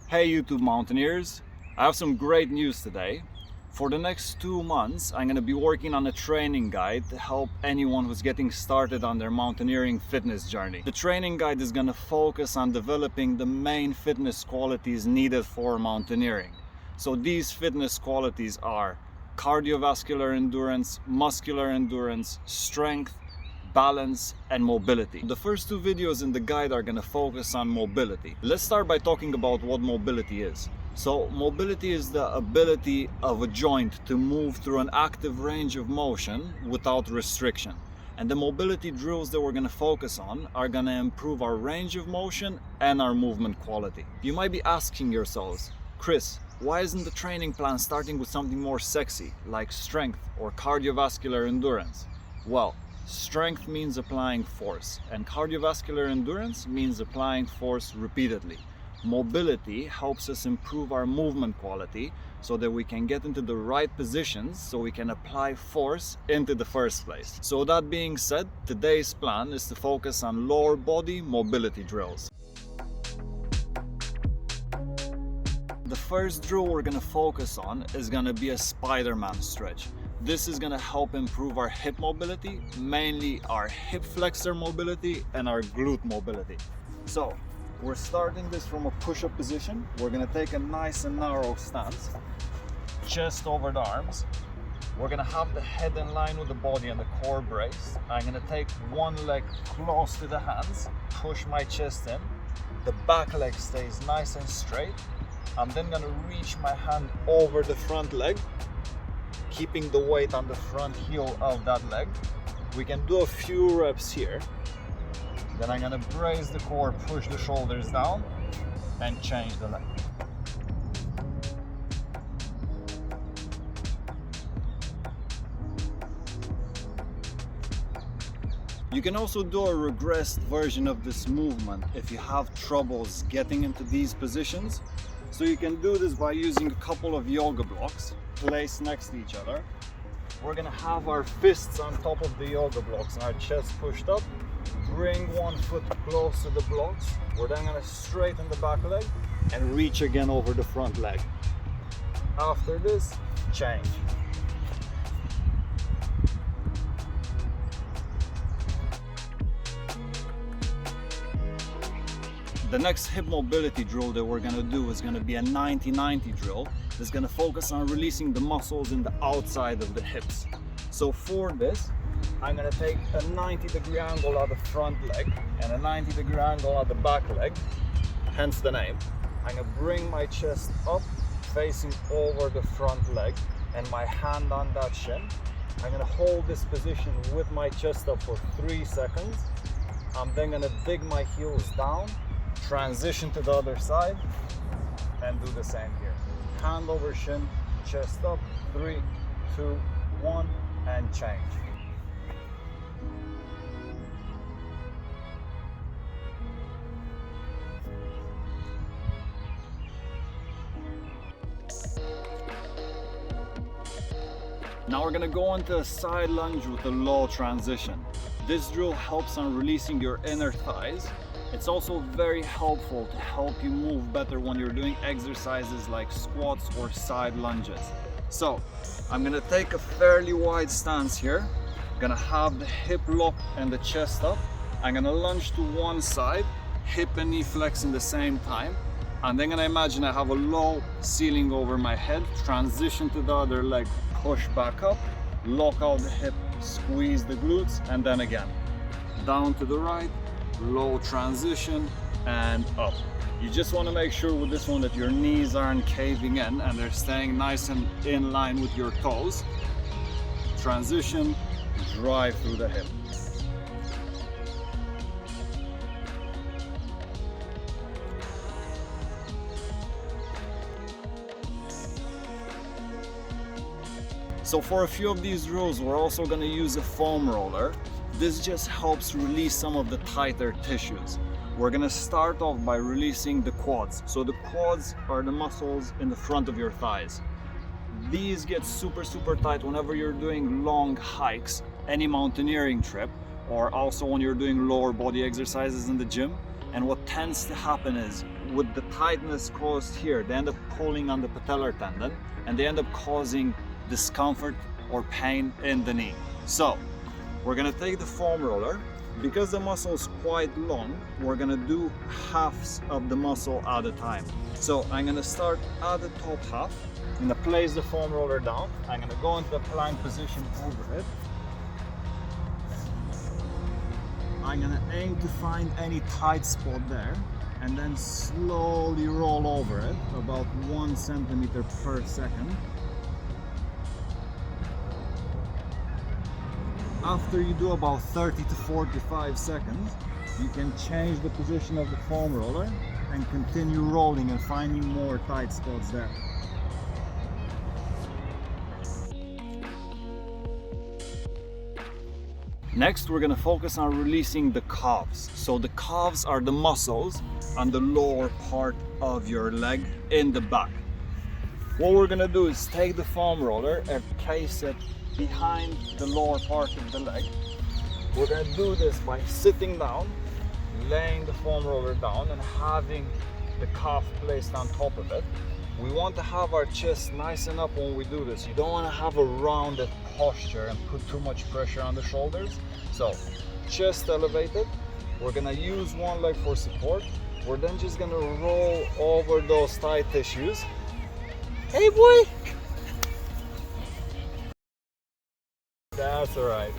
Hey YouTube Mountaineers, I have some great news today. For the next 2 months, I'm going to be working on a training guide to help anyone who's getting started on their mountaineering fitness journey. The training guide is going to focus on developing the main fitness qualities needed for mountaineering. So these fitness qualities are cardiovascular endurance, muscular endurance, strength, balance, and mobility. The first 2 videos in the guide are going to focus on mobility. Let's start by talking about what mobility is. So mobility is the ability of a joint to move through an active range of motion without restriction. And the mobility drills that we're going to focus on are going to improve our range of motion and our movement quality. You might be asking yourselves, Chris, why isn't the training plan starting with something more sexy like strength or cardiovascular endurance? Well, strength means applying force, and cardiovascular endurance means applying force repeatedly. Mobility helps us improve our movement quality so that we can get into the right positions so we can apply force into the first place. So that being said, today's plan is to focus on lower body mobility drills. The first drill we're going to focus on is going to be a Spider-Man stretch. This is going to help improve our hip mobility, mainly our hip flexor mobility and our glute mobility. So we're starting this from a push-up position. We're going to take a nice and narrow stance, chest over the arms. We're going to have the head in line with the body and the core braced. I'm going to take one leg close to the hands, push my chest in. The back leg stays nice and straight. I'm then going to reach my hand over the front leg, keeping the weight on the front heel of that leg. We can do a few reps here. Then I'm going to brace the core, push the shoulders down, and change the leg. You can also do a regressed version of this movement if you have troubles getting into these positions. So you can do this by using a couple of yoga blocks placed next to each other. We're going to have our fists on top of the yoga blocks and our chest pushed up. Bring one foot close to the blocks. We're then going to straighten the back leg and reach again over the front leg. After this, change. The next hip mobility drill that we're going to do is going to be a 90-90 drill. It's going to focus on releasing the muscles in the outside of the hips. So for this, I'm going to take a 90-degree angle at the front leg and a 90-degree angle at the back leg, hence the name. I'm going to bring my chest up, facing over the front leg, and my hand on that shin. I'm going to hold this position with my chest up for 3 seconds. I'm then going to dig my heels down, transition to the other side, and do the same here. Hand over shin, chest up, 3, 2, 1, and change. Now we're going to go into a side lunge with a low transition. This drill helps on releasing your inner thighs. It's also very helpful to help you move better when you're doing exercises like squats or side lunges. So I'm going to take a fairly wide stance here. I'm going to have the hip locked and the chest up. I'm going to lunge to one side, hip and knee flex in the same time. And then I'm going to imagine I have a low ceiling over my head, transition to the other leg, push back up, lock out the hip, squeeze the glutes, and then again. Down to the right, low transition, and up. You just want to make sure with this one that your knees aren't caving in and they're staying nice and in line with your toes. Transition, drive through the hip. So for a few of these drills, we're also going to use a foam roller. This just helps release some of the tighter tissues. We're going to start off by releasing the quads. So the quads are the muscles in the front of your thighs. These get super tight whenever you're doing long hikes, any mountaineering trip, or also when you're doing lower body exercises in the gym. And what tends to happen is, with the tightness caused here, they end up pulling on the patellar tendon and they end up causing discomfort or pain in the knee. So we're gonna take the foam roller. Because the muscle is quite long, we're gonna do halves of the muscle at a time. So I'm gonna start at the top half. I'm gonna place the foam roller down. I'm gonna go into the plank position over it. I'm gonna aim to find any tight spot there and then slowly roll over it about 1 centimeter per second. After you do about 30 to 45 seconds, you can change the position of the foam roller and continue rolling and finding more tight spots there. Next, we're gonna focus on releasing the calves. So the calves are the muscles on the lower part of your leg in the back. What we're gonna do is take the foam roller and place it behind the lower part of the leg. We're going to do this by sitting down, laying the foam roller down and having the calf placed on top of it. We want to have our chest nice and up when we do this. You don't want to have a rounded posture and put too much pressure on the shoulders. So chest elevated, we're going to use one leg for support. We're then just going to roll over those tight tissues. Hey boy! That's all right.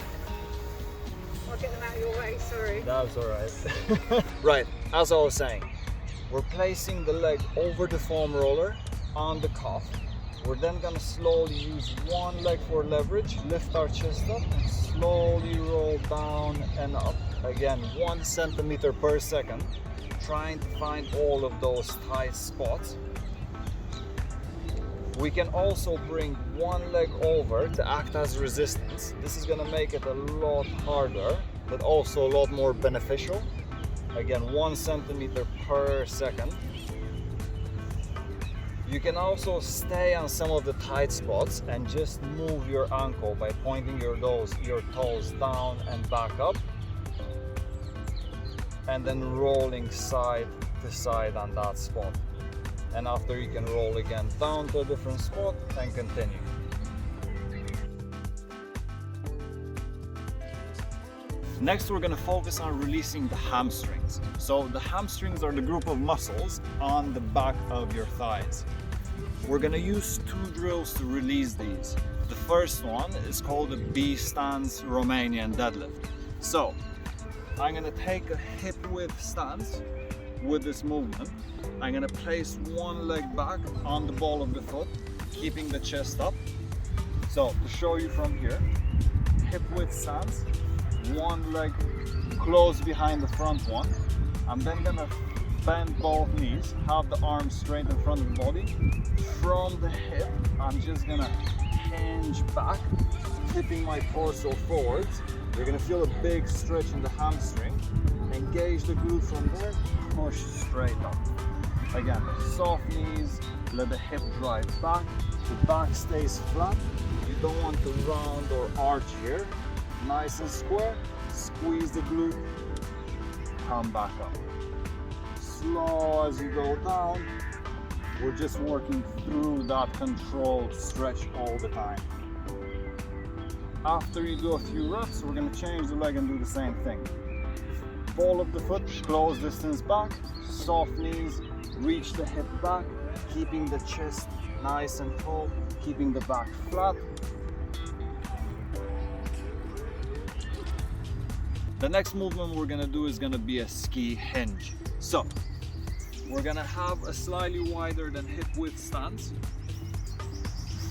I'll get them out of your way, sorry. That's all right. Right, as I was saying, we're placing the leg over the foam roller on the calf. We're then gonna slowly use one leg for leverage, lift our chest up and slowly roll down and up. Again, 1 centimeter per second, trying to find all of those tight spots. We can also bring one leg over to act as resistance. This is gonna make it a lot harder, but also a lot more beneficial. Again, 1 centimeter per second. You can also stay on some of the tight spots and just move your ankle by pointing your toes down and back up, and then rolling side to side on that spot. And after, you can roll again down to a different spot and continue. Next, we're going to focus on releasing the hamstrings. So the hamstrings are the group of muscles on the back of your thighs. We're going to use 2 drills to release these. The first one is called the B stance Romanian deadlift. So I'm going to take a hip width stance with this movement. I'm going to place one leg back on the ball of the foot, keeping the chest up. So to show you from here, hip width stance, one leg close behind the front one. I'm then going to bend both knees, have the arms straight in front of the body. From the hip, I'm just going to hinge back, tipping my torso forwards. You're going to feel a big stretch in the hamstring. Engage the glute from there, push straight up. Again, soft knees, let the hip drive back, the back stays flat. You don't want to round or arch here. Nice and square, squeeze the glute, come back up. Slow as you go down, we're just working through that controlled stretch all the time. After you do a few reps, we're going to change the leg and do the same thing. Ball of the foot, close distance back, soft knees, reach the hip back, keeping the chest nice and tall, keeping the back flat. The next movement we're gonna do is gonna be a ski hinge. So we're gonna have a slightly wider than hip width stance.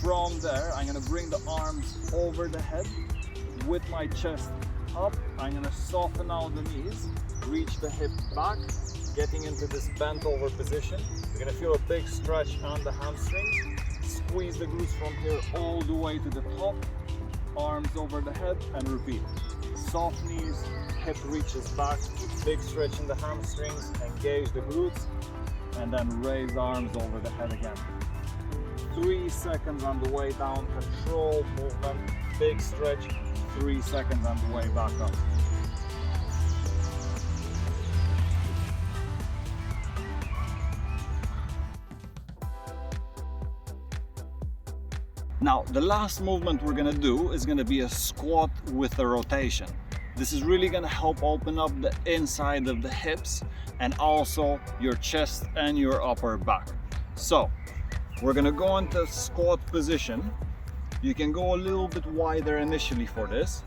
From there, I'm gonna bring the arms over the head with my chest up. I'm gonna soften out the knees, reach the hip back, getting into this bent over position. You're gonna feel a big stretch on the hamstrings. Squeeze the glutes from here all the way to the top. Arms over the head and repeat. Soft knees, hip reaches back, big stretch in the hamstrings, engage the glutes, and then raise arms over the head again. 3 seconds on the way down, control movement, big stretch, 3 seconds on the way back up. Now, the last movement we're gonna do is gonna be a squat with a rotation. This is really gonna help open up the inside of the hips and also your chest and your upper back. So, we're gonna go into squat position. You can go a little bit wider initially for this.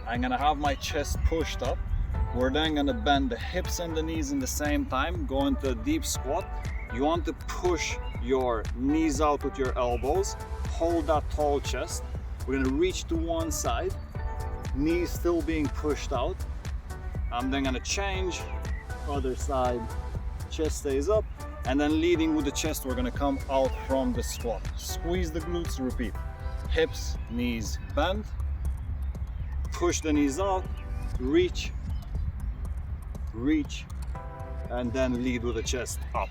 I'm gonna have my chest pushed up. We're then gonna bend the hips and the knees in the same time, go into a deep squat. You want to push your knees out with your elbows, hold that tall chest. We're gonna reach to one side, knees still being pushed out. I'm then gonna change, other side, chest stays up, and then leading with the chest, we're gonna come out from the squat. Squeeze the glutes, repeat. Hips, knees bend, push the knees out, reach, reach, and then lead with the chest up.